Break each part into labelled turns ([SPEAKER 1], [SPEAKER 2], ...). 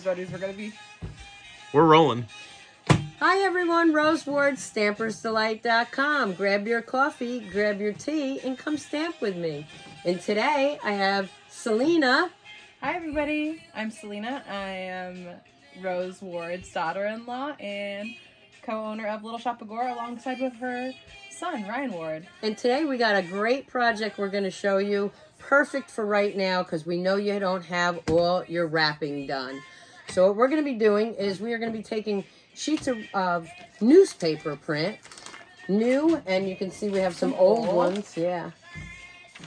[SPEAKER 1] buddies we're going to be.
[SPEAKER 2] We're rolling.
[SPEAKER 3] Hi everyone, Rose Ward, StampersDelight.com. Grab your coffee, grab your tea, and come stamp with me. And today I have Salina.
[SPEAKER 1] Hi everybody, I'm Salina. I am Rose Ward's daughter-in-law and co-owner of Little Shop Agora alongside with her son, Ryan Ward.
[SPEAKER 3] And today we got a great project we're going to show you. Perfect for right now because we know you don't have all your wrapping done. So what we're going to be doing is we are going to be taking sheets of newspaper print, new, and you can see we have some old ones, yeah.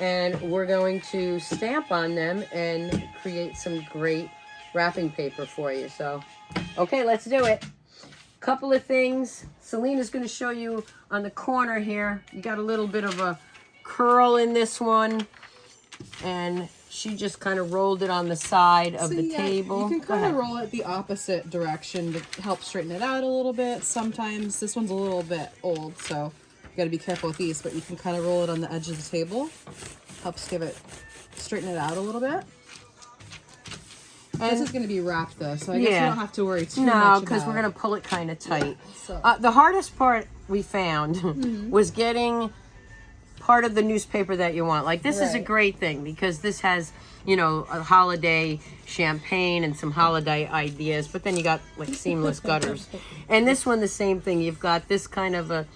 [SPEAKER 3] And we're going to stamp on them and create some great wrapping paper for you. So, okay, let's do it. Couple of things. Salina's going to show you on the corner here. You got a little bit of a curl in this one, and she just kind of rolled it on the side of the table.
[SPEAKER 4] You can kind of roll it the opposite direction to help straighten it out a little bit. Sometimes this one's a little bit old, so you got to be careful with these, but you can kind of roll it on the edge of the table. Helps give it, straighten it out a little bit. And this is going to be wrapped though, so I guess we don't have to worry too much about it.
[SPEAKER 3] No, because we're going to pull it kind of tight.
[SPEAKER 4] So.
[SPEAKER 3] The hardest part we found was getting part of the newspaper that you want. Like, this is a great thing because this has, you know, a holiday champagne and some holiday ideas, but then you got like seamless gutters. And this one, the same thing. You've got this kind of a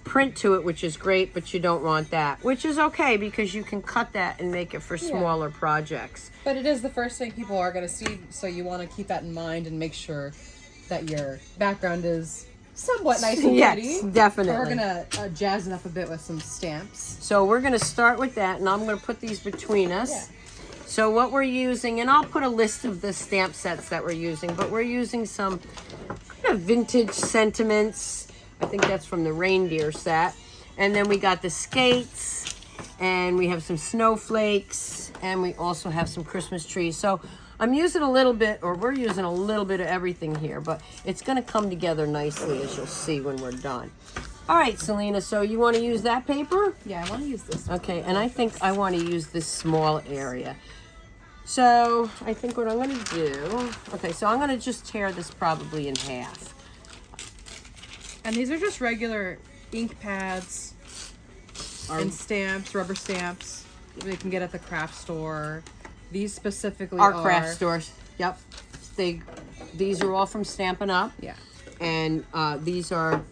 [SPEAKER 3] print to it, which is great, but you don't want that, which is okay because you can cut that and make it for smaller projects.
[SPEAKER 4] But it is the first thing people are going to see, so you want to keep that in mind and make sure that your background is somewhat nice and pretty.
[SPEAKER 3] Yes, definitely.
[SPEAKER 4] So we're going to jazz it up a bit with some stamps.
[SPEAKER 3] So we're going to start with that, and I'm going to put these between us. Yeah. So what we're using, and I'll put a list of the stamp sets that we're using, but we're using some kind of vintage sentiments. I think that's from the Reindeer set. And then we got the skates, and we have some snowflakes, and we also have some Christmas trees. So I'm using a little bit, or we're using a little bit of everything here, but it's going to come together nicely, as you'll see when we're done. All right, Salina, so you want to use that paper?
[SPEAKER 4] Yeah, I want to use this.
[SPEAKER 3] Okay, and I think I want to use this small area. So I think what I'm going to do, okay, so I'm going to just tear this probably in half.
[SPEAKER 4] And these are just regular ink pads and stamps, rubber stamps they can get at the craft store. These specifically
[SPEAKER 3] are craft stores. Yep. These are all from Stampin' Up.
[SPEAKER 4] Yeah.
[SPEAKER 3] And these are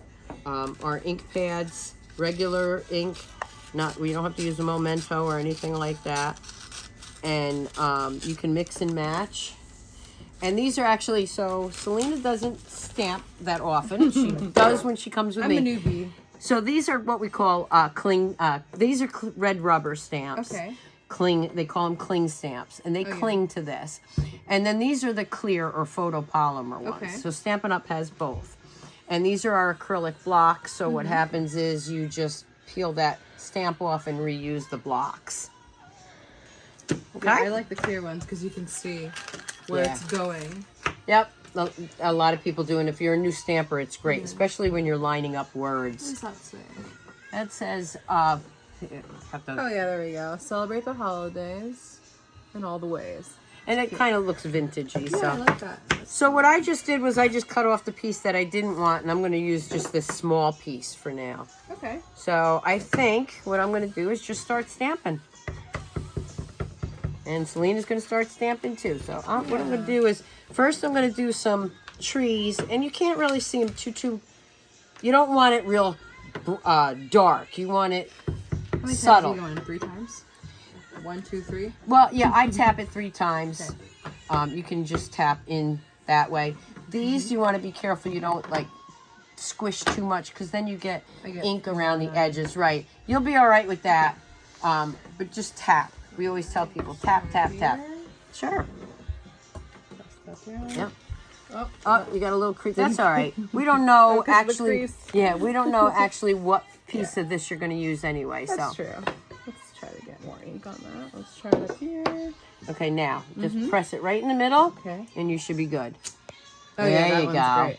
[SPEAKER 3] our ink pads, regular ink. We don't have to use a memento or anything like that. And you can mix and match. And these are actually, so Salina doesn't stamp that often. She does when she comes with me.
[SPEAKER 4] I'm a newbie.
[SPEAKER 3] So these are what we call these are red rubber stamps.
[SPEAKER 4] Okay.
[SPEAKER 3] They call them cling stamps, and they cling to this. And then these are the clear or photopolymer ones.
[SPEAKER 4] Okay.
[SPEAKER 3] So Stampin' Up has both. And these are our acrylic blocks. So what happens is you just peel that stamp off and reuse the blocks. Okay.
[SPEAKER 4] Yeah, I like the clear ones because you can see where it's going.
[SPEAKER 3] Yep. A lot of people do, and if you're a new stamper, it's great, especially when you're lining up words.
[SPEAKER 4] What does that say?
[SPEAKER 3] That says,
[SPEAKER 4] oh yeah, there we go. Celebrate the holidays in all the ways.
[SPEAKER 3] and it kind of looks vintagey.
[SPEAKER 4] Yeah,
[SPEAKER 3] So
[SPEAKER 4] I like that.
[SPEAKER 3] So what I just did was I just cut off the piece that I didn't want, and I'm going to use just this small piece for now.
[SPEAKER 4] Okay.
[SPEAKER 3] So I think what I'm going to do is just start stamping. And Salina's going to start stamping too. So what I'm going to do is, first I'm going to do some trees, and you can't really see them too, you don't want it real dark. You want it subtle.
[SPEAKER 4] How many times are you going? 3 times? 1, 2, 3?
[SPEAKER 3] Well, yeah, I tap it 3 times. Okay. You can just tap in that way. These, you want to be careful you don't, like, squish too much, because then you get ink around the edges. Right. You'll be all right with that, but just tap. We always tell people, tap, tap, tap. Sure. Yeah. Oh, you got a little crease. That's all right. We don't know actually. Yeah, we don't know actually what piece of this you're going to use anyway.
[SPEAKER 4] That's true. Let's try to get more ink on that. Let's try it up here.
[SPEAKER 3] Okay, now just press it right in the middle.
[SPEAKER 4] Okay.
[SPEAKER 3] And you should be good.
[SPEAKER 4] Oh,
[SPEAKER 3] there
[SPEAKER 4] yeah, that
[SPEAKER 3] you
[SPEAKER 4] one's
[SPEAKER 3] go.
[SPEAKER 4] Great.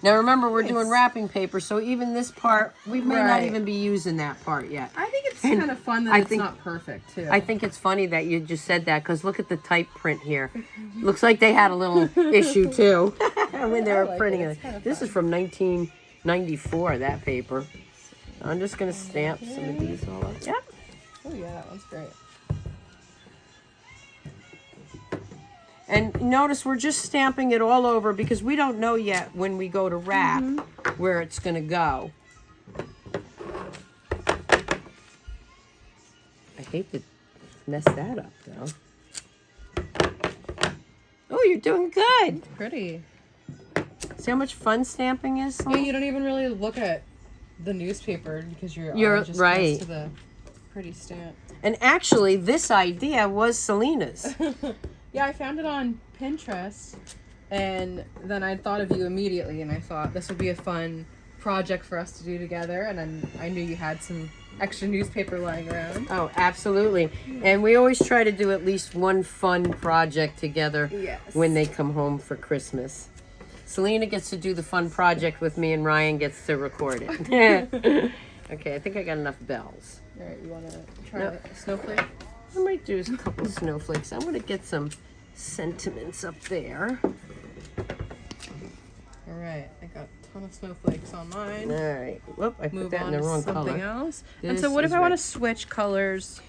[SPEAKER 3] Now remember, we're
[SPEAKER 1] Nice.
[SPEAKER 3] doing wrapping paper, so even this part, we may not
[SPEAKER 1] Right.
[SPEAKER 3] even be using that part yet.
[SPEAKER 1] I think it's
[SPEAKER 3] And
[SPEAKER 1] kind of fun that
[SPEAKER 3] I
[SPEAKER 1] it's
[SPEAKER 3] think-
[SPEAKER 1] not perfect too.
[SPEAKER 3] I think it's funny that you just said that, because look at the type print here. Looks like they had a little issue too when they
[SPEAKER 1] I
[SPEAKER 3] were
[SPEAKER 1] like
[SPEAKER 3] printing
[SPEAKER 1] it.
[SPEAKER 3] it.
[SPEAKER 1] It's kinda
[SPEAKER 3] This is from 1994, that paper. I'm just going to stamp some of these all up. Yep.
[SPEAKER 1] Oh yeah, that one's great.
[SPEAKER 3] And notice we're just stamping it all over because we don't know yet when we go to wrap where it's going to go. I hate to mess that up though. Oh, you're doing good.
[SPEAKER 1] Pretty.
[SPEAKER 3] See how much fun stamping is?
[SPEAKER 1] Yeah, you don't even really look at the newspaper because your
[SPEAKER 3] You're
[SPEAKER 1] eye just
[SPEAKER 3] right.
[SPEAKER 1] goes to the pretty stamp.
[SPEAKER 3] And actually, this idea was Salina's.
[SPEAKER 1] Yeah, I found it on Pinterest, and then I thought of you immediately, and I thought this would be a fun project for us to do together, and then I knew you had some extra newspaper lying around.
[SPEAKER 3] Oh, absolutely. And we always try to do at least one fun project together
[SPEAKER 1] Yes.
[SPEAKER 3] when they come home for Christmas. Salina gets to do the fun project with me, and Ryan gets to record it. Okay, I think I got enough bells.
[SPEAKER 1] All right, you want to try
[SPEAKER 3] Nope.
[SPEAKER 1] a snowflake?
[SPEAKER 3] I might do a couple snowflakes. I'm going to get some sentiments up there.
[SPEAKER 1] All right, I got a ton of snowflakes on mine.
[SPEAKER 3] All right. Whoop, I put
[SPEAKER 1] Move
[SPEAKER 3] that
[SPEAKER 1] on
[SPEAKER 3] in the
[SPEAKER 1] to
[SPEAKER 3] wrong
[SPEAKER 1] something
[SPEAKER 3] color.
[SPEAKER 1] else. And
[SPEAKER 3] This
[SPEAKER 1] so, what if
[SPEAKER 3] is
[SPEAKER 1] I want
[SPEAKER 3] red.
[SPEAKER 1] to switch colors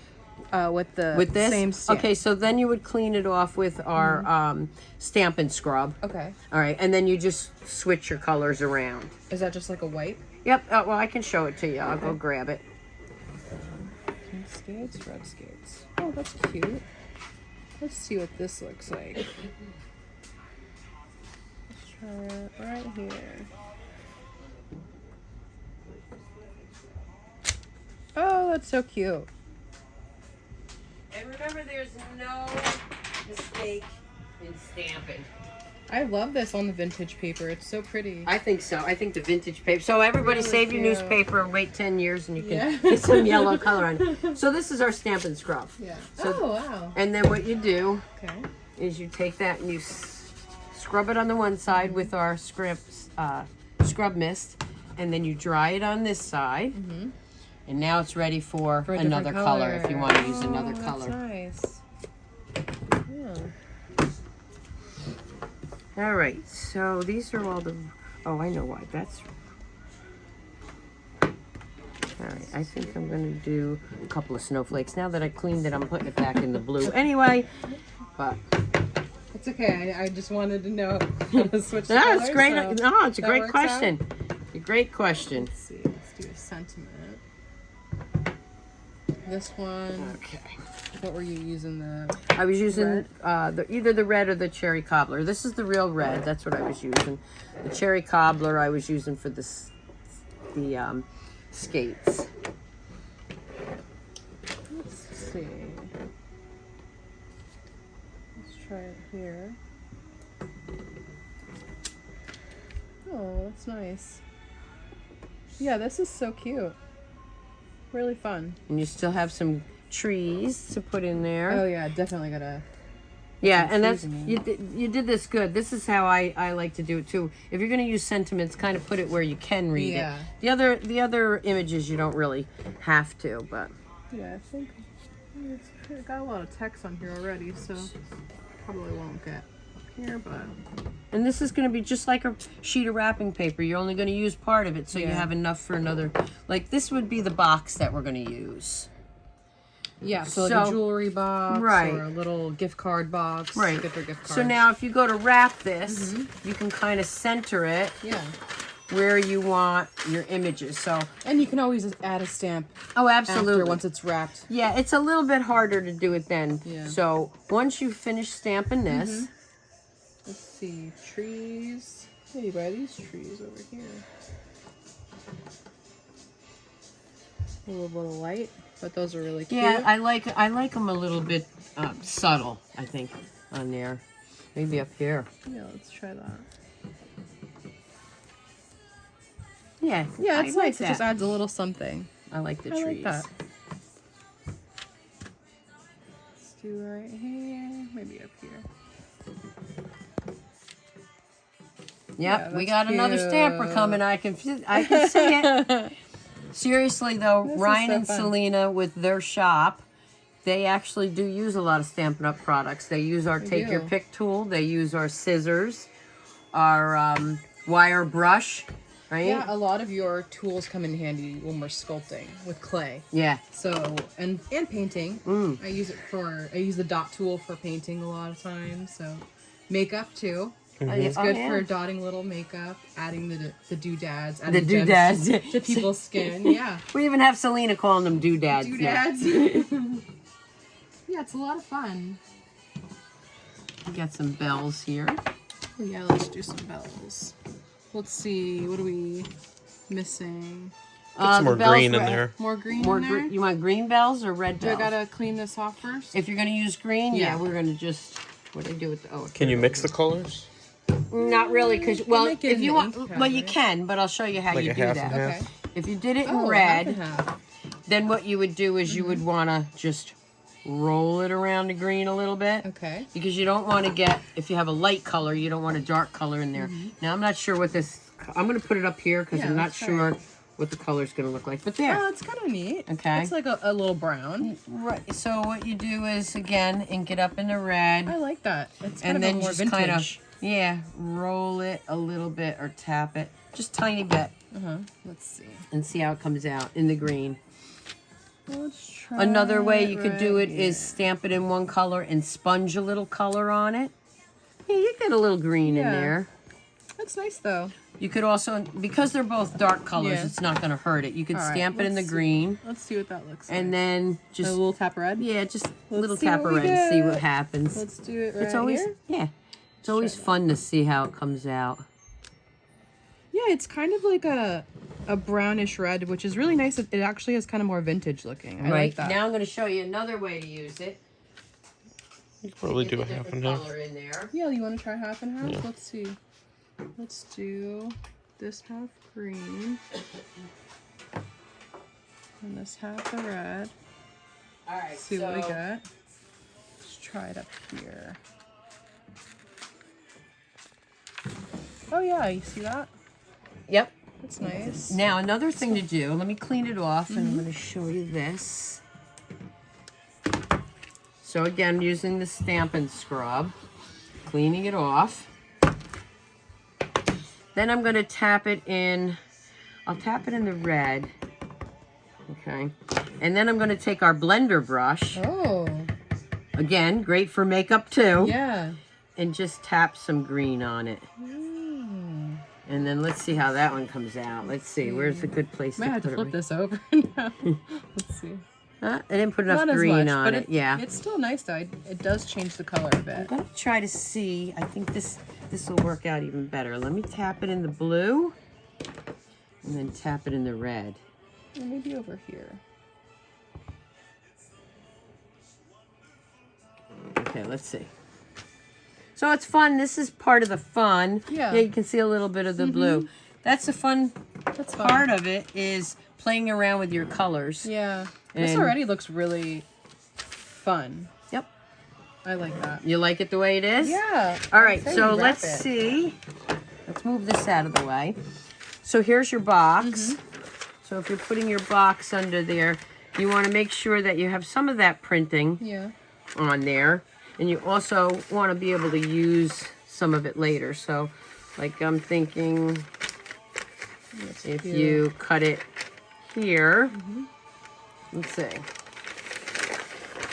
[SPEAKER 1] with the
[SPEAKER 3] With this?
[SPEAKER 1] same stamp?
[SPEAKER 3] Okay, so then you would clean it off with our Stampin' Scrub.
[SPEAKER 1] Okay.
[SPEAKER 3] All right, and then you just switch your colors around.
[SPEAKER 1] Is that just like a wipe?
[SPEAKER 3] Yep, well, I can show it to you. I'll go grab it.
[SPEAKER 1] Pink skates, red skates. Oh, that's cute. Let's see what this looks like. Let's try it right here. Oh, that's so cute.
[SPEAKER 3] And remember, there's no mistake in stamping.
[SPEAKER 1] I love this on the vintage paper. It's so pretty.
[SPEAKER 3] I think so. I think the vintage paper. So everybody
[SPEAKER 1] Really
[SPEAKER 3] save your
[SPEAKER 1] cute.
[SPEAKER 3] newspaper and wait 10 years and you can
[SPEAKER 1] Yeah.
[SPEAKER 3] get some yellow color on it. So this is our Stampin' Scrub.
[SPEAKER 1] Yeah.
[SPEAKER 3] So-
[SPEAKER 1] Oh, wow.
[SPEAKER 3] And then what you do
[SPEAKER 1] Okay.
[SPEAKER 3] is you take that and you scrub it on the one side with our scrub mist, and then you dry it on this side. And now it's ready for,
[SPEAKER 1] For a different
[SPEAKER 3] another color if you want to use another
[SPEAKER 1] Oh,
[SPEAKER 3] color.
[SPEAKER 1] That's nice. Yeah.
[SPEAKER 3] All right, so these are all the, oh, I know why, that's, all right, I think I'm gonna do a couple of snowflakes. Now that I cleaned it, I'm putting it back in the blue anyway, but.
[SPEAKER 1] It's okay. I just wanted to know how to switch the
[SPEAKER 3] No,
[SPEAKER 1] colors,
[SPEAKER 3] it's great,
[SPEAKER 1] so
[SPEAKER 3] no, it's a
[SPEAKER 1] that
[SPEAKER 3] great
[SPEAKER 1] works
[SPEAKER 3] question.
[SPEAKER 1] out.
[SPEAKER 3] A great question.
[SPEAKER 1] Let's see. Let's do a sentiment. This one.
[SPEAKER 3] Okay.
[SPEAKER 1] What were you using? The
[SPEAKER 3] I was using
[SPEAKER 1] Red?
[SPEAKER 3] either the red or the cherry cobbler. This is the real red. That's what I was using. The cherry cobbler I was using for the skates.
[SPEAKER 1] let's see. Let's try it here. Oh, that's nice. Yeah, this is so cute. Really fun.
[SPEAKER 3] And you still have some trees to put in there.
[SPEAKER 1] Oh yeah, definitely gotta.
[SPEAKER 3] yeah,
[SPEAKER 1] some
[SPEAKER 3] and that's
[SPEAKER 1] trees in
[SPEAKER 3] you did this good. This is how I like to do it too. If you're going to use sentiments, kind of put it where you can read
[SPEAKER 1] Yeah.
[SPEAKER 3] it. The other images you don't really have to, but
[SPEAKER 1] Yeah, I think it's got a lot of text on here already, so probably won't get up here, but
[SPEAKER 3] and this is going to be just like a sheet of wrapping paper. You're only going to use part of it, so you
[SPEAKER 1] Yeah.
[SPEAKER 3] have enough for another. Like this would be the box that we're going to use.
[SPEAKER 1] yeah, so like a
[SPEAKER 3] So-
[SPEAKER 1] jewelry box
[SPEAKER 3] right.
[SPEAKER 1] or a little gift card box.
[SPEAKER 3] Right.
[SPEAKER 1] Gift or gift card.
[SPEAKER 3] So now if you go to wrap this, you can kind of center it
[SPEAKER 1] yeah,
[SPEAKER 3] where you want your images. So,
[SPEAKER 1] and you can always just add a stamp
[SPEAKER 3] oh, absolutely.
[SPEAKER 1] after once it's wrapped.
[SPEAKER 3] Yeah, it's a little bit harder to do it then.
[SPEAKER 1] Yeah.
[SPEAKER 3] So once you finish stamping this,
[SPEAKER 1] Let's see, trees. Hey, buy these trees over here. A little bit of light, but those are really cute.
[SPEAKER 3] yeah, I like them a little bit subtle. I think on there, maybe up here.
[SPEAKER 1] Yeah, let's try that.
[SPEAKER 3] Yeah,
[SPEAKER 1] Yeah,
[SPEAKER 3] I
[SPEAKER 1] it's
[SPEAKER 3] like
[SPEAKER 1] nice. It
[SPEAKER 3] that.
[SPEAKER 1] just adds a little something.
[SPEAKER 3] I like the
[SPEAKER 1] I
[SPEAKER 3] trees.
[SPEAKER 1] like that. Let's do right here, maybe up here.
[SPEAKER 3] Yep, we
[SPEAKER 1] that's
[SPEAKER 3] got another stamper
[SPEAKER 1] cute.
[SPEAKER 3] coming. I can see it. Seriously though,
[SPEAKER 1] This is
[SPEAKER 3] Ryan
[SPEAKER 1] so
[SPEAKER 3] and
[SPEAKER 1] fun.
[SPEAKER 3] Salina with their shop, they actually do use a lot of Stampin' Up! Products. They use our Take Your
[SPEAKER 1] do.
[SPEAKER 3] Pick tool. They use our scissors, our wire brush, right?
[SPEAKER 1] Yeah, a lot of your tools come in handy when we're sculpting with clay.
[SPEAKER 3] Yeah.
[SPEAKER 1] So and painting.
[SPEAKER 3] Mm.
[SPEAKER 1] I use the dot tool for painting a lot of times. So makeup too. It's good for dotting little makeup, adding the doodads, adding
[SPEAKER 3] The doodads.
[SPEAKER 1] gems to people's skin. Yeah.
[SPEAKER 3] We even have Salina calling them doodads.
[SPEAKER 1] Doodads. Yeah, it's a lot of fun.
[SPEAKER 3] We got some bells here.
[SPEAKER 1] Oh, yeah, let's do some bells. Let's see, what are we missing?
[SPEAKER 2] Put some
[SPEAKER 3] the
[SPEAKER 2] more
[SPEAKER 3] bells
[SPEAKER 2] green in
[SPEAKER 3] were-
[SPEAKER 2] there.
[SPEAKER 1] More green
[SPEAKER 3] More
[SPEAKER 1] in there?
[SPEAKER 3] you want green bells or red
[SPEAKER 1] Do I
[SPEAKER 3] bells?
[SPEAKER 1] gotta clean this off first?
[SPEAKER 3] If you're gonna use green, yeah,
[SPEAKER 1] Yeah.
[SPEAKER 3] we're gonna just. What do I do with the? Oh,
[SPEAKER 2] Can you mix the colors?
[SPEAKER 3] Not really, because
[SPEAKER 1] make it
[SPEAKER 3] if
[SPEAKER 1] in
[SPEAKER 3] you
[SPEAKER 1] the
[SPEAKER 3] want,
[SPEAKER 1] ink pad,
[SPEAKER 3] well, you
[SPEAKER 1] right?
[SPEAKER 3] can, but I'll show you how
[SPEAKER 2] Like
[SPEAKER 3] you
[SPEAKER 2] a
[SPEAKER 3] do
[SPEAKER 2] half
[SPEAKER 3] that.
[SPEAKER 2] and half?
[SPEAKER 1] Okay.
[SPEAKER 3] If you did it in
[SPEAKER 1] Oh,
[SPEAKER 3] red,
[SPEAKER 1] half and half.
[SPEAKER 3] then what you would do is you would want to just roll it around the green a little bit.
[SPEAKER 1] Okay.
[SPEAKER 3] Because you don't want to get, if you have a light color, you don't want a dark color in there. Now, I'm not sure what this, I'm going to put it up here because
[SPEAKER 1] Yeah,
[SPEAKER 3] I'm not
[SPEAKER 1] let's try
[SPEAKER 3] sure
[SPEAKER 1] it.
[SPEAKER 3] what the color's going to look like. But there.
[SPEAKER 1] Oh, it's kind of neat.
[SPEAKER 3] Okay.
[SPEAKER 1] It's like a little brown.
[SPEAKER 3] Right. So what you do is, again, ink it up in the red.
[SPEAKER 1] I like that. It's kind
[SPEAKER 3] And
[SPEAKER 1] of
[SPEAKER 3] then
[SPEAKER 1] more
[SPEAKER 3] just
[SPEAKER 1] vintage.
[SPEAKER 3] kind of, yeah, roll it a little bit or tap it. Just tiny bit.
[SPEAKER 1] Let's see.
[SPEAKER 3] And see how it comes out in the green.
[SPEAKER 1] Let's try
[SPEAKER 3] Another way you could do
[SPEAKER 1] right
[SPEAKER 3] it is stamp it in one color and sponge a little color on it. Yeah, you get a little green in
[SPEAKER 1] Yeah.
[SPEAKER 3] there.
[SPEAKER 1] That's nice though.
[SPEAKER 3] You could also, because they're both dark colors,
[SPEAKER 1] Yeah.
[SPEAKER 3] it's not going to hurt it. You could
[SPEAKER 1] All right,
[SPEAKER 3] stamp it in the
[SPEAKER 1] let's see.
[SPEAKER 3] green
[SPEAKER 1] Let's see what that looks
[SPEAKER 3] and
[SPEAKER 1] like.
[SPEAKER 3] then
[SPEAKER 1] A
[SPEAKER 3] just,
[SPEAKER 1] little tap of red.
[SPEAKER 3] yeah, just a
[SPEAKER 1] Let's
[SPEAKER 3] little
[SPEAKER 1] see
[SPEAKER 3] tap
[SPEAKER 1] what
[SPEAKER 3] of
[SPEAKER 1] we
[SPEAKER 3] red and see
[SPEAKER 1] get.
[SPEAKER 3] what happens.
[SPEAKER 1] Let's do it right
[SPEAKER 3] It's always,
[SPEAKER 1] here.
[SPEAKER 3] yeah, it's always fun to see how it comes out.
[SPEAKER 1] Yeah, it's kind of like a brownish red, which is really nice. It actually is kind of more vintage looking. I like that.
[SPEAKER 3] Now I'm going to show you another way to use it.
[SPEAKER 2] You could probably
[SPEAKER 3] Get
[SPEAKER 2] do a
[SPEAKER 3] the
[SPEAKER 2] half
[SPEAKER 3] different
[SPEAKER 2] and half.
[SPEAKER 3] color in there.
[SPEAKER 1] Yeah, you want to try half and half?
[SPEAKER 2] Yeah.
[SPEAKER 1] Let's see. Let's do this half green. And this half the red.
[SPEAKER 3] All right,
[SPEAKER 1] See what we got. Let's try it up here. Oh yeah, you see that?
[SPEAKER 3] Yep.
[SPEAKER 1] That's nice.
[SPEAKER 3] Now, another thing to do, let me clean it off, and I'm going to show you this. So again, using the Stampin' Scrub, cleaning it off. Then I'm going to tap it in, I'll tap it in the red, okay? And then I'm going to take our blender brush,
[SPEAKER 1] Oh,
[SPEAKER 3] again, great for makeup too,
[SPEAKER 1] yeah.
[SPEAKER 3] and just tap some green on it. And then let's see how that one comes out. Let's see, where's a good place
[SPEAKER 1] Might
[SPEAKER 3] to
[SPEAKER 1] have
[SPEAKER 3] put
[SPEAKER 1] to
[SPEAKER 3] it?
[SPEAKER 1] flip this over now. Let's see.
[SPEAKER 3] I didn't put enough
[SPEAKER 1] Not as
[SPEAKER 3] green
[SPEAKER 1] much,
[SPEAKER 3] on
[SPEAKER 1] but
[SPEAKER 3] it. Yeah.
[SPEAKER 1] It's still nice though. It does change the color a
[SPEAKER 3] I'm
[SPEAKER 1] bit.
[SPEAKER 3] gonna try to see. I think this will work out even better. Let me tap it in the blue, and then tap it in the red.
[SPEAKER 1] Or maybe over here.
[SPEAKER 3] Okay, let's see. So it's fun. This is part of the fun.
[SPEAKER 1] Yeah.
[SPEAKER 3] Yeah, you can see a little bit of the blue. That's the fun
[SPEAKER 1] That's fun.
[SPEAKER 3] part of it, is playing around with your colors.
[SPEAKER 1] Yeah. This
[SPEAKER 3] And-
[SPEAKER 1] already looks really fun.
[SPEAKER 3] Yep.
[SPEAKER 1] I like that.
[SPEAKER 3] You like it the way it is?
[SPEAKER 1] Yeah.
[SPEAKER 3] All right,
[SPEAKER 1] Say
[SPEAKER 3] so
[SPEAKER 1] we
[SPEAKER 3] let's
[SPEAKER 1] wrap it.
[SPEAKER 3] see. Let's move this out of the way. So here's your box. So if you're putting your box under there, you want to make sure that you have some of that printing
[SPEAKER 1] Yeah.
[SPEAKER 3] on there. And you also want to be able to use some of it later. So, like I'm thinking, if you cut it here, let's see,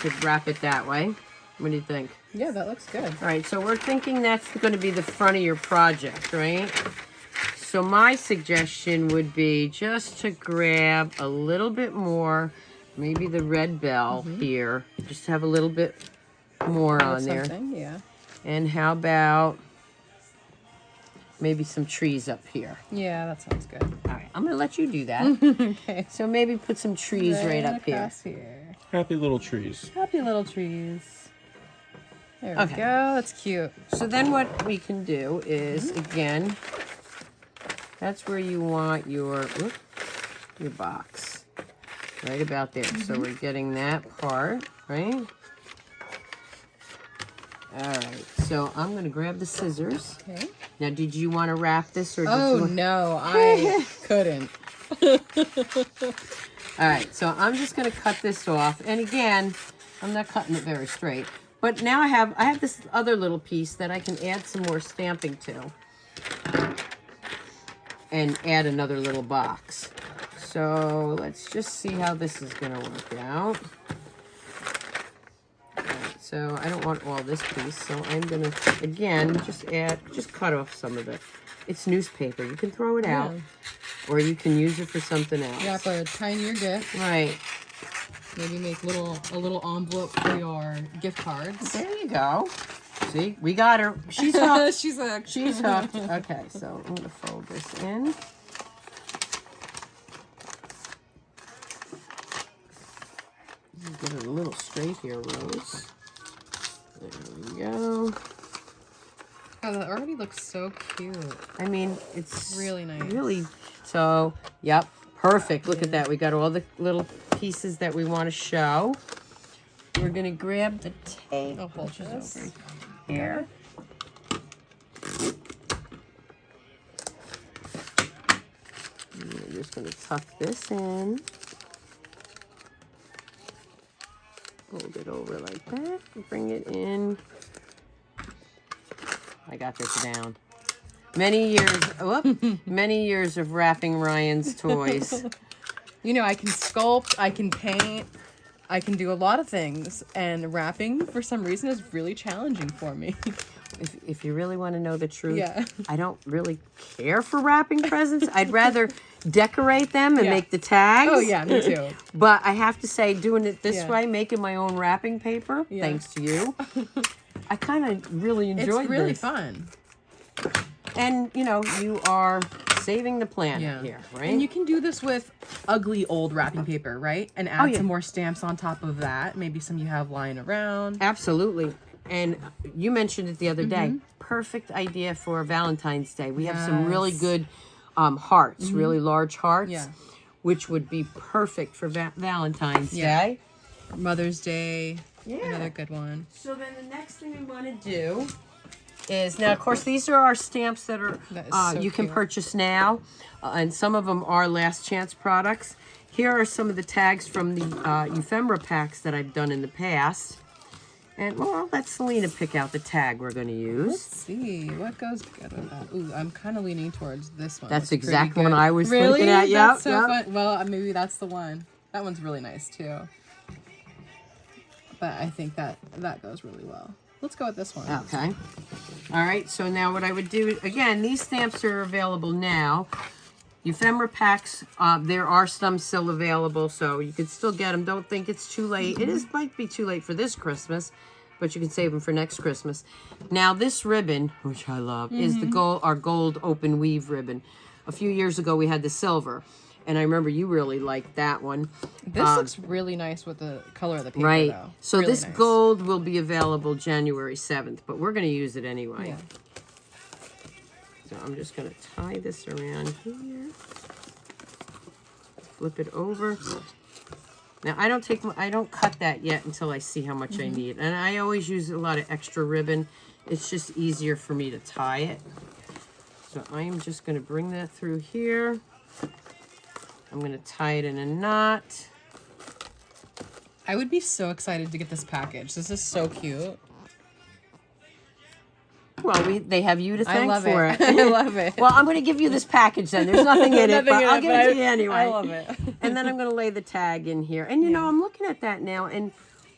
[SPEAKER 3] could wrap it that way. What do you think?
[SPEAKER 1] Yeah, that looks good.
[SPEAKER 3] All right, so we're thinking that's going to be the front of your project, right? So my suggestion would be just to grab a little bit more, maybe the red bell here, just have a little bit more on there.
[SPEAKER 1] Something, yeah.
[SPEAKER 3] And how about maybe some trees up here?
[SPEAKER 1] Yeah, that sounds good.
[SPEAKER 3] All right, I'm going to let you do that.
[SPEAKER 1] Okay.
[SPEAKER 3] So maybe put some trees right up here.
[SPEAKER 1] across here.
[SPEAKER 2] Happy little trees.
[SPEAKER 1] Happy little trees. There we
[SPEAKER 3] Okay.
[SPEAKER 1] go. That's cute.
[SPEAKER 3] So then what we can do is, again, that's where you want your box. Right about there. So we're getting that part, right? All right. so I'm going to grab the scissors.
[SPEAKER 1] Okay.
[SPEAKER 3] Now, did you want to wrap this, or did
[SPEAKER 1] Oh,
[SPEAKER 3] you want...
[SPEAKER 1] no, I couldn't.
[SPEAKER 3] All right, so I'm just going to cut this off. And again, I'm not cutting it very straight. But now I have this other little piece that I can add some more stamping to. And add another little box. So let's just see how this is going to work out. All right, so I don't want all this piece, so I'm going to, again, just cut off some of it. It's newspaper. You can throw it out.
[SPEAKER 1] Yeah.
[SPEAKER 3] Or you can use it for something else.
[SPEAKER 1] Wrap a tinier gift.
[SPEAKER 3] Right.
[SPEAKER 1] Maybe make a little envelope for your gift cards.
[SPEAKER 3] There you go. See, we got her. She's hooked.
[SPEAKER 1] She's hooked.
[SPEAKER 3] She's hooked. Okay, so I'm going to fold this in. Get it a little straight here, Rose. There we go.
[SPEAKER 1] Oh, that already looks so cute.
[SPEAKER 3] I mean, it's
[SPEAKER 1] Really nice.
[SPEAKER 3] Really. So, yep, perfect. Look at that. We got all the little pieces that we want to show. We're going to grab the tape.
[SPEAKER 1] I'll hold this over.
[SPEAKER 3] Here. And we're just going to tuck this in. Hold it over like that. Bring it in. I got this down. Many years of wrapping Ryan's toys.
[SPEAKER 1] You know, I can sculpt, I can paint, I can do a lot of things, and wrapping, for some reason, is really challenging for me.
[SPEAKER 3] If you really want to know the truth,
[SPEAKER 1] Yeah.
[SPEAKER 3] I don't really care for wrapping presents. I'd rather decorate them and
[SPEAKER 1] Yeah.
[SPEAKER 3] make the tags.
[SPEAKER 1] Oh, yeah, me too.
[SPEAKER 3] But I have to say, doing it this
[SPEAKER 1] Yeah.
[SPEAKER 3] way, making my own wrapping paper,
[SPEAKER 1] Yeah.
[SPEAKER 3] thanks to you, I kind of really enjoyed
[SPEAKER 1] It's really
[SPEAKER 3] this.
[SPEAKER 1] fun.
[SPEAKER 3] And, you know, you are saving the planet
[SPEAKER 1] Yeah.
[SPEAKER 3] here, right?
[SPEAKER 1] And you can do this with ugly old wrapping paper, right? And add
[SPEAKER 3] yeah.
[SPEAKER 1] some more stamps on top of that. Maybe some you have lying around.
[SPEAKER 3] Absolutely. And you mentioned it the other day.
[SPEAKER 1] Mm-hmm.
[SPEAKER 3] Perfect idea for Valentine's Day. We have some really
[SPEAKER 1] Yes.
[SPEAKER 3] good hearts, really large hearts,
[SPEAKER 1] Yeah.
[SPEAKER 3] which would be perfect for Valentine's
[SPEAKER 1] Yeah.
[SPEAKER 3] Day.
[SPEAKER 1] Mother's Day,
[SPEAKER 3] Yeah.
[SPEAKER 1] another good one.
[SPEAKER 3] So then the next thing we want to do is, now of course these are our stamps that are
[SPEAKER 1] That is so
[SPEAKER 3] you can
[SPEAKER 1] cute.
[SPEAKER 3] purchase now, and some of them are last chance products. Here are some of the tags from the ephemera packs that I've done in the past. And well, I'll let Salina pick out the tag we're going to use.
[SPEAKER 1] Let's see what goes good with that. Ooh, I'm kind of leaning towards this one.
[SPEAKER 3] That's
[SPEAKER 1] Looks pretty
[SPEAKER 3] exactly
[SPEAKER 1] good.
[SPEAKER 3] what I was
[SPEAKER 1] really?
[SPEAKER 3] thinking at. Yep,
[SPEAKER 1] That's so
[SPEAKER 3] yep.
[SPEAKER 1] fun. Well, maybe that's the one. That one's really nice too. But I think that goes really well. Let's go with this one.
[SPEAKER 3] Okay. All right, so now what I would do, again, these stamps are available now. Ephemera packs, there are some still available, so you can still get them. Don't think it's too late. It is might be too late for this Christmas, but you can save them for next Christmas. Now, this ribbon, which I love, is the our gold open weave ribbon. A few years ago, we had the silver, and I remember you really liked that one.
[SPEAKER 1] This looks really nice with the color of the paper,
[SPEAKER 3] Right.
[SPEAKER 1] though.
[SPEAKER 3] So
[SPEAKER 1] Really
[SPEAKER 3] this
[SPEAKER 1] nice.
[SPEAKER 3] gold will be available January 7th, but we're going to use it anyway.
[SPEAKER 1] Yeah.
[SPEAKER 3] So I'm just going to tie this around here. Flip it over. Now I don't cut that yet until I see how much I need. And I always use a lot of extra ribbon. It's just easier for me to tie it. So I am just going to bring that through here. I'm going to tie it in a knot.
[SPEAKER 1] I would be so excited to get this package. This is so cute.
[SPEAKER 3] Well, they have you to thank
[SPEAKER 1] I love
[SPEAKER 3] for
[SPEAKER 1] it.
[SPEAKER 3] it.
[SPEAKER 1] I love it.
[SPEAKER 3] Well, I'm going to give you this package then. There's nothing in it,
[SPEAKER 1] Nothing
[SPEAKER 3] but
[SPEAKER 1] in
[SPEAKER 3] I'll
[SPEAKER 1] it,
[SPEAKER 3] give
[SPEAKER 1] but
[SPEAKER 3] it to you anyway.
[SPEAKER 1] I love it.
[SPEAKER 3] And then I'm going to lay the tag in here. And you know, I'm looking at that now, and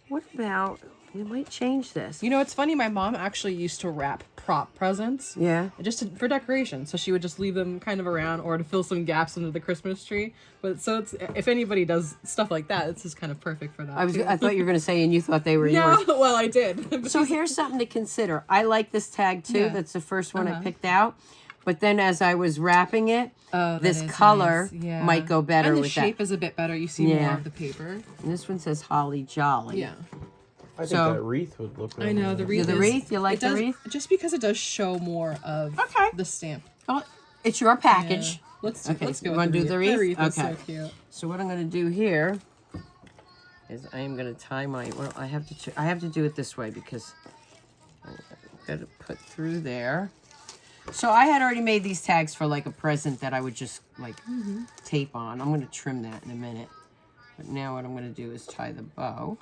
[SPEAKER 3] what about, we might change this.
[SPEAKER 1] You know, it's funny. My mom actually used to wrap prop presents.
[SPEAKER 3] Yeah.
[SPEAKER 1] For decoration. So she would just leave them kind of around or to fill some gaps into the Christmas tree. But so it's, if anybody does stuff like that, it's just kind of perfect for that.
[SPEAKER 3] I thought you were going to say, and you thought they were
[SPEAKER 1] No,
[SPEAKER 3] yours.
[SPEAKER 1] well, I did.
[SPEAKER 3] So here's something to consider. I like this tag too.
[SPEAKER 1] Yeah.
[SPEAKER 3] That's the first one I picked out. But then as I was wrapping it,
[SPEAKER 1] Oh, that
[SPEAKER 3] this
[SPEAKER 1] is
[SPEAKER 3] color
[SPEAKER 1] nice. Yeah.
[SPEAKER 3] might go better
[SPEAKER 1] and the
[SPEAKER 3] with
[SPEAKER 1] shape
[SPEAKER 3] that.
[SPEAKER 1] is a bit better. You see more
[SPEAKER 3] Yeah.
[SPEAKER 1] of the paper.
[SPEAKER 3] And this one says Holly Jolly.
[SPEAKER 1] Yeah.
[SPEAKER 2] I think
[SPEAKER 3] So-
[SPEAKER 2] that wreath would look really
[SPEAKER 1] I know the
[SPEAKER 2] nice.
[SPEAKER 1] wreath.
[SPEAKER 3] The
[SPEAKER 1] is-
[SPEAKER 3] wreath? You like
[SPEAKER 1] it
[SPEAKER 3] the
[SPEAKER 1] does-
[SPEAKER 3] wreath?
[SPEAKER 1] Just because it does show more of
[SPEAKER 3] Okay.
[SPEAKER 1] the stamp.
[SPEAKER 3] Well, it's your package.
[SPEAKER 1] Yeah. Let's
[SPEAKER 3] Okay,
[SPEAKER 1] go
[SPEAKER 3] you
[SPEAKER 1] with
[SPEAKER 3] wanna
[SPEAKER 1] the
[SPEAKER 3] do
[SPEAKER 1] wreath.
[SPEAKER 3] the wreath?
[SPEAKER 1] The wreath is so
[SPEAKER 3] Okay.
[SPEAKER 1] cute.
[SPEAKER 3] So what I'm going to do here is I am going to tie my, well, I have to do it this way because got to put through there. So I had already made these tags for like a present that I would just like tape on. I'm going to trim that in a minute. But now what I'm going to do is tie the bow.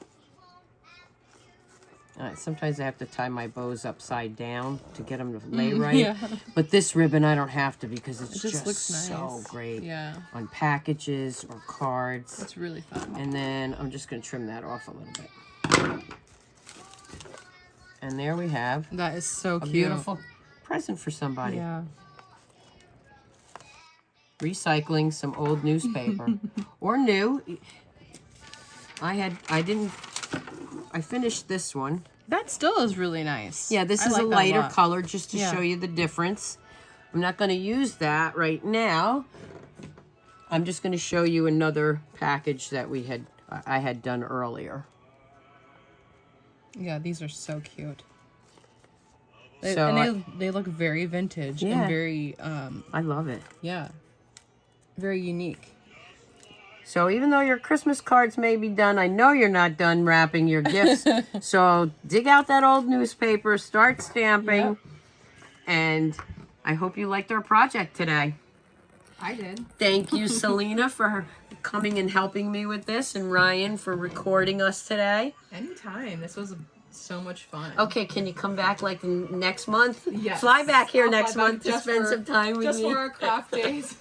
[SPEAKER 3] Sometimes I have to tie my bows upside down to get them to lay right.
[SPEAKER 1] Yeah.
[SPEAKER 3] But this ribbon I don't have to because it's
[SPEAKER 1] It just looks
[SPEAKER 3] so
[SPEAKER 1] nice.
[SPEAKER 3] great
[SPEAKER 1] Yeah.
[SPEAKER 3] on packages or cards.
[SPEAKER 1] It's really fun.
[SPEAKER 3] And then I'm just going to trim that off a little bit. And there we have
[SPEAKER 1] That is so
[SPEAKER 3] a
[SPEAKER 1] cute.
[SPEAKER 3] beautiful present for somebody.
[SPEAKER 1] Yeah.
[SPEAKER 3] Recycling some old newspaper or new. I finished this one.
[SPEAKER 1] That still is really nice.
[SPEAKER 3] Yeah, this
[SPEAKER 1] I
[SPEAKER 3] is
[SPEAKER 1] like
[SPEAKER 3] a
[SPEAKER 1] that
[SPEAKER 3] lighter
[SPEAKER 1] lot.
[SPEAKER 3] color just to
[SPEAKER 1] Yeah.
[SPEAKER 3] show you the difference. I'm not going to use that right now. I'm just going to show you another package that I had done earlier.
[SPEAKER 1] Yeah, these are so cute.
[SPEAKER 3] So
[SPEAKER 1] They look very vintage
[SPEAKER 3] Yeah.
[SPEAKER 1] and very
[SPEAKER 3] I love it.
[SPEAKER 1] yeah, very unique.
[SPEAKER 3] So even though your Christmas cards may be done, I know you're not done wrapping your gifts. So dig out that old newspaper, start stamping,
[SPEAKER 1] Yep.
[SPEAKER 3] and I hope you liked our project today.
[SPEAKER 1] I did.
[SPEAKER 3] Thank you, Salina, for coming and helping me with this, and Ryan for recording us today.
[SPEAKER 1] Anytime. This was so much fun.
[SPEAKER 3] Okay, can you come back like next month?
[SPEAKER 1] Yes.
[SPEAKER 3] Fly back here
[SPEAKER 1] I'll
[SPEAKER 3] next
[SPEAKER 1] fly back
[SPEAKER 3] month to
[SPEAKER 1] just
[SPEAKER 3] spend
[SPEAKER 1] for-
[SPEAKER 3] some time with
[SPEAKER 1] Just
[SPEAKER 3] me.
[SPEAKER 1] for our craft days.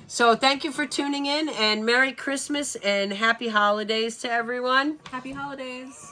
[SPEAKER 3] So thank you for tuning in, and Merry Christmas and Happy Holidays to everyone.
[SPEAKER 1] Happy holidays.